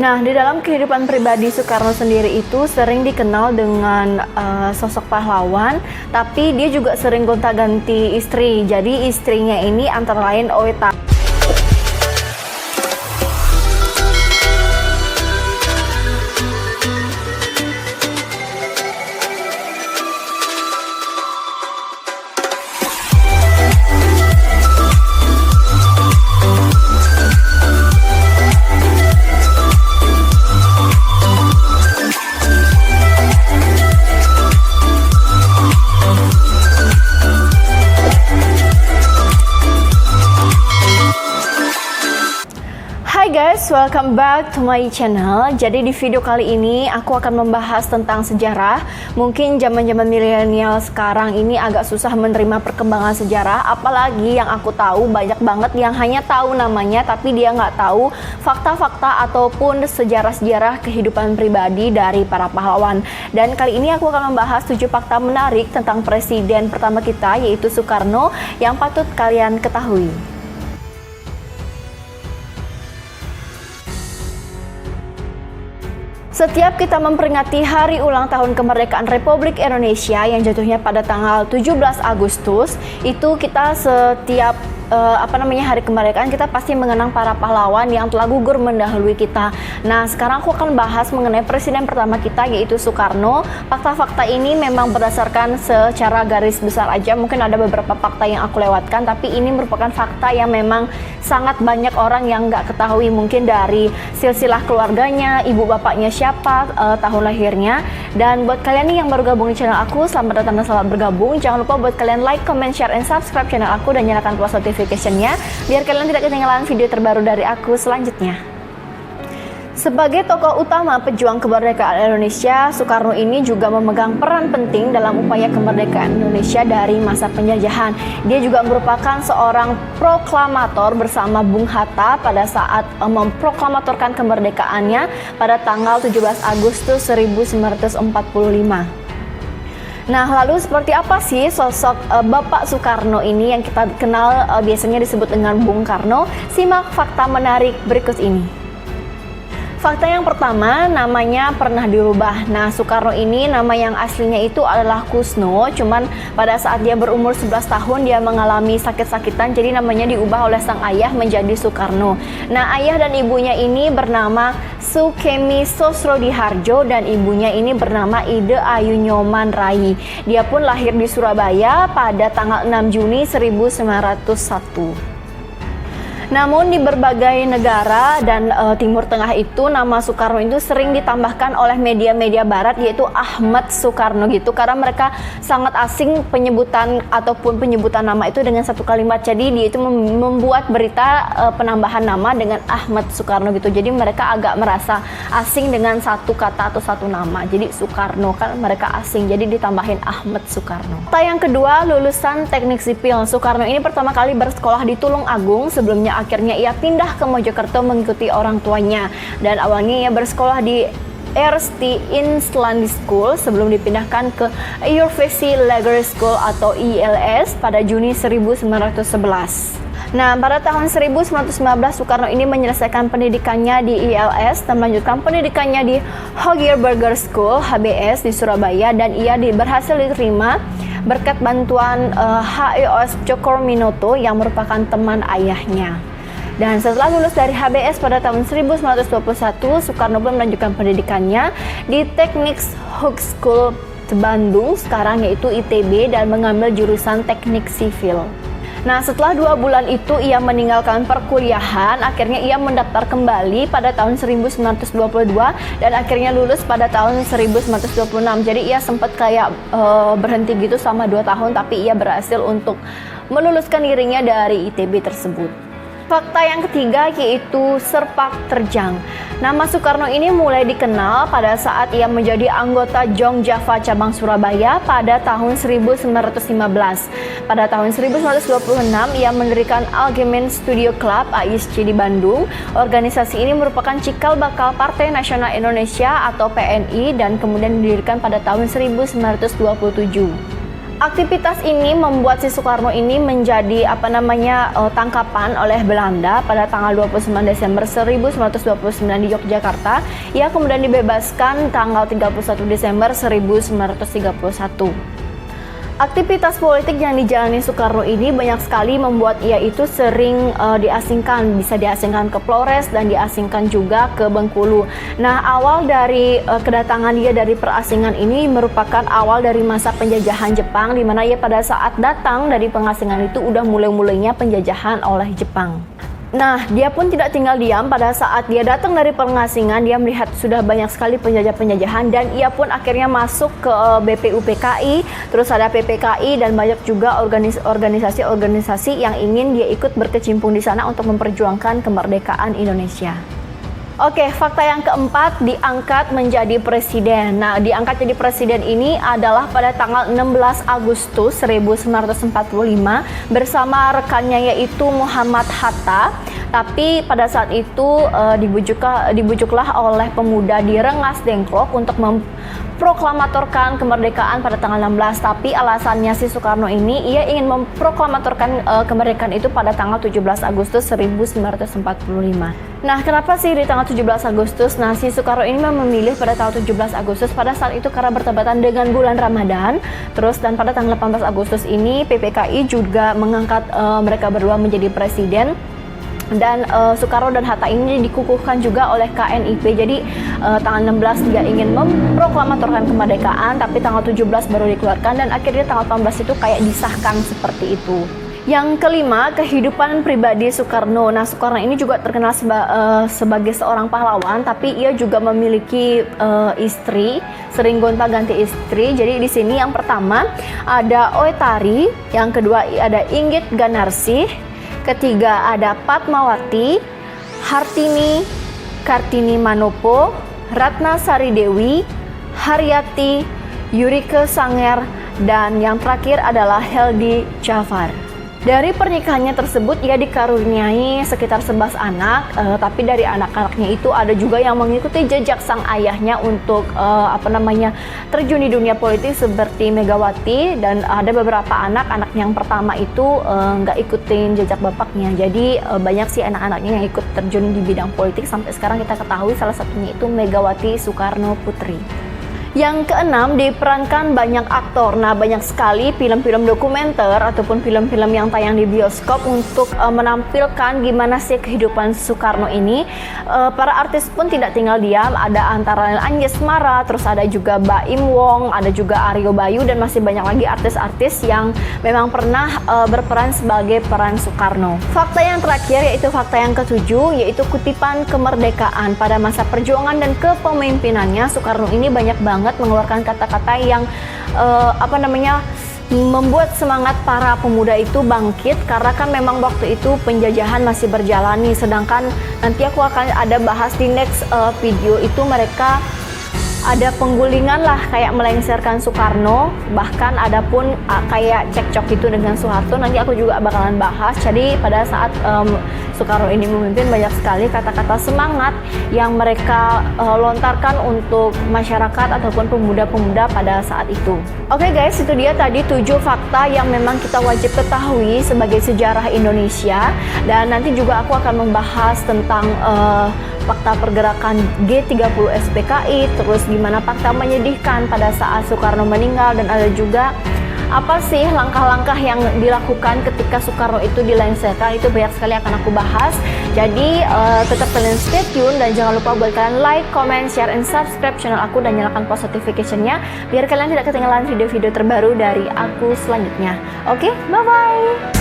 Nah, di dalam kehidupan pribadi Soekarno sendiri itu sering dikenal dengan sosok pahlawan, tapi dia juga sering gonta-ganti istri. Jadi istrinya ini antara lain Oeta. Hai guys, welcome back to my channel. Jadi di video kali ini aku akan membahas tentang sejarah. Mungkin zaman-zaman milenial sekarang ini agak susah menerima perkembangan sejarah. Apalagi yang aku tahu banyak banget yang hanya tahu namanya tapi dia nggak tahu fakta-fakta ataupun sejarah-sejarah kehidupan pribadi dari para pahlawan. Dan kali ini aku akan membahas 7 fakta menarik tentang presiden pertama kita yaitu Soekarno yang patut kalian ketahui. Setiap kita memperingati hari ulang tahun kemerdekaan Republik Indonesia yang jatuhnya pada tanggal 17 Agustus, itu kita setiap hari kemerdekaan kita pasti mengenang para pahlawan yang telah gugur mendahului kita. Nah, sekarang aku akan bahas mengenai presiden pertama kita yaitu Soekarno. Fakta-fakta ini memang berdasarkan secara garis besar aja. Mungkin ada beberapa fakta yang aku lewatkan, tapi ini merupakan fakta yang memang sangat banyak orang yang nggak ketahui. Mungkin dari silsilah keluarganya, ibu bapaknya siapa, tahun lahirnya. Dan buat kalian nih yang baru gabung di channel aku, selamat datang dan selamat bergabung. Jangan lupa buat kalian like, comment, share, and subscribe channel aku dan nyalakan post notification-nya biar kalian tidak ketinggalan video terbaru dari aku selanjutnya. Sebagai tokoh utama pejuang kemerdekaan Indonesia, Soekarno ini juga memegang peran penting dalam upaya kemerdekaan Indonesia dari masa penjajahan. Dia juga merupakan seorang proklamator bersama Bung Hatta pada saat memproklamatorkan kemerdekaannya pada tanggal 17 Agustus 1945. Nah, lalu seperti apa sih sosok Bapak Soekarno ini yang kita kenal biasanya disebut dengan Bung Karno? Simak fakta menarik berikut ini. Fakta yang pertama, namanya pernah dirubah. Nah, Soekarno ini nama yang aslinya itu adalah Kusno, cuman pada saat dia berumur 11 tahun dia mengalami sakit-sakitan, jadi namanya diubah oleh sang ayah menjadi Soekarno. Nah, ayah dan ibunya ini bernama Sukemi Sosrodiharjo dan ibunya ini bernama Ide Ayu Nyoman Rai. Dia pun lahir di Surabaya pada tanggal 6 Juni 1901. Namun di berbagai negara dan Timur Tengah itu nama Soekarno itu sering ditambahkan oleh media-media barat yaitu Ahmad Soekarno gitu, karena mereka sangat asing penyebutan nama itu dengan satu kalimat. Jadi dia itu membuat berita penambahan nama dengan Ahmad Soekarno gitu. Jadi mereka agak merasa asing dengan satu kata atau satu nama. Jadi Soekarno kan mereka asing, jadi ditambahin Ahmad Soekarno. Fakta yang kedua, lulusan teknik sipil. Soekarno ini pertama kali bersekolah di Tulung Agung, sebelumnya akhirnya ia pindah ke Mojokerto mengikuti orang tuanya, dan awalnya ia bersekolah di Eerste Inlandse School sebelum dipindahkan ke University Lager School atau ILS pada Juni 1911. Nah, pada tahun 1919 Soekarno ini menyelesaikan pendidikannya di ILS dan melanjutkan pendidikannya di Hogeberger School HBS di Surabaya, dan ia berhasil diterima berkat bantuan HEOS Cokroaminoto yang merupakan teman ayahnya. Dan setelah lulus dari HBS pada tahun 1921, Soekarno pun melanjutkan pendidikannya di Teknik Hogeschool Bandung, sekarang yaitu ITB, dan mengambil jurusan teknik sipil. Nah, setelah 2 bulan itu ia meninggalkan perkuliahan, akhirnya ia mendaftar kembali pada tahun 1922 dan akhirnya lulus pada tahun 1926. Jadi ia sempat kayak berhenti gitu selama 2 tahun, tapi ia berhasil untuk meluluskan dirinya dari ITB tersebut. Fakta yang ketiga yaitu sepak terjang. Nama Soekarno ini mulai dikenal pada saat ia menjadi anggota Jong Java cabang Surabaya pada tahun 1915. Pada tahun 1926 ia mendirikan Algemeen Studio Club AISC di Bandung. Organisasi ini merupakan cikal bakal Partai Nasional Indonesia atau PNI dan kemudian didirikan pada tahun 1927. Aktivitas ini membuat si Soekarno ini menjadi tangkapan oleh Belanda pada tanggal 29 Desember 1929 di Yogyakarta. Ia kemudian dibebaskan tanggal 31 Desember 1931. Aktivitas politik yang dijalani Soekarno ini banyak sekali membuat ia itu sering diasingkan, bisa diasingkan ke Flores dan diasingkan juga ke Bengkulu. Nah, awal dari kedatangan dia dari perasingan ini merupakan awal dari masa penjajahan Jepang, di mana ia pada saat datang dari pengasingan itu udah mulai-mulainya penjajahan oleh Jepang. Nah, dia pun tidak tinggal diam. Pada saat dia datang dari pengasingan, dia melihat sudah banyak sekali penjajah-penjajahan dan ia pun akhirnya masuk ke BPUPKI, terus ada PPKI dan banyak juga organisasi-organisasi yang ingin dia ikut berkecimpung di sana untuk memperjuangkan kemerdekaan Indonesia. Oke, fakta yang keempat, diangkat menjadi presiden. Nah, diangkat jadi presiden ini adalah pada tanggal 16 Agustus 1945 bersama rekannya yaitu Muhammad Hatta. Tapi pada saat itu dibujuklah oleh pemuda di Rengas Dengklok untuk memproklamatorkan kemerdekaan pada tanggal 16. Tapi alasannya si Soekarno ini, ia ingin memproklamatorkan kemerdekaan itu pada tanggal 17 Agustus 1945. Nah, kenapa sih di tanggal 17 Agustus? Nah, si Soekarno ini memilih pada tanggal 17 Agustus pada saat itu karena bertepatan dengan bulan Ramadan. Terus dan pada tanggal 18 Agustus ini PPKI juga mengangkat mereka berdua menjadi presiden. Dan Soekarno dan Hatta ini dikukuhkan juga oleh KNIP. Jadi tanggal 16 dia ingin memproklamatorkan kemerdekaan, tapi tanggal 17 baru dikeluarkan dan akhirnya tanggal 18 itu kayak disahkan seperti itu. Yang kelima, kehidupan pribadi Soekarno. Nah, Soekarno ini juga terkenal sebagai seorang pahlawan, tapi ia juga memiliki istri, sering gonta-ganti istri. Jadi di sini yang pertama ada Oetari, yang kedua ada Inggit Ganarsih, ketiga ada Padmawati, Hartini, Kartini Manopo, Ratna Sari Dewi, Haryati, Yurike Sanger, dan yang terakhir adalah Heldi Jafar. Dari pernikahannya tersebut ia dikaruniai sekitar 11 anak, tapi dari anak-anaknya itu ada juga yang mengikuti jejak sang ayahnya untuk terjun di dunia politik seperti Megawati, dan ada beberapa anak yang pertama itu nggak ikutin jejak bapaknya. Jadi banyak sih anak-anaknya yang ikut terjun di bidang politik sampai sekarang kita ketahui, salah satunya itu Megawati Soekarno Putri. Yang keenam, diperankan banyak aktor. Nah, banyak sekali film-film dokumenter ataupun film-film yang tayang di bioskop untuk menampilkan gimana sih kehidupan Soekarno ini. Para artis pun tidak tinggal diam, ada antara lain Anjasmara, terus ada juga Baim Wong, ada juga Aryo Bayu, dan masih banyak lagi artis-artis yang memang pernah berperan sebagai peran Soekarno. Fakta yang terakhir yaitu fakta yang ketujuh, yaitu kutipan kemerdekaan. Pada masa perjuangan dan kepemimpinannya, Soekarno ini banyak banget mengeluarkan kata-kata yang membuat semangat para pemuda itu bangkit, karena kan memang waktu itu penjajahan masih berjalan nih. Sedangkan nanti aku akan ada bahas di next video itu, mereka ada penggulingan lah, kayak melengsarkan Soekarno, bahkan ada pun kayak cekcok itu dengan Soeharto. Nanti aku juga bakalan bahas. Jadi pada saat Soekarno ini memimpin, banyak sekali kata-kata semangat yang mereka lontarkan untuk masyarakat ataupun pemuda-pemuda pada saat itu. Oke guys, itu dia tadi 7 fakta yang memang kita wajib ketahui sebagai sejarah Indonesia. Dan nanti juga aku akan membahas tentang fakta pergerakan G30 SPKI, terus gimana fakta menyedihkan pada saat Soekarno meninggal, dan ada juga apa sih langkah-langkah yang dilakukan ketika Soekarno itu dilengsarkan. Itu banyak sekali akan aku bahas. Jadi tetap kalian stay tune dan jangan lupa buat kalian like, comment, share, and subscribe channel aku dan nyalakan post notification-nya biar kalian tidak ketinggalan video-video terbaru dari aku selanjutnya. Oke, bye-bye!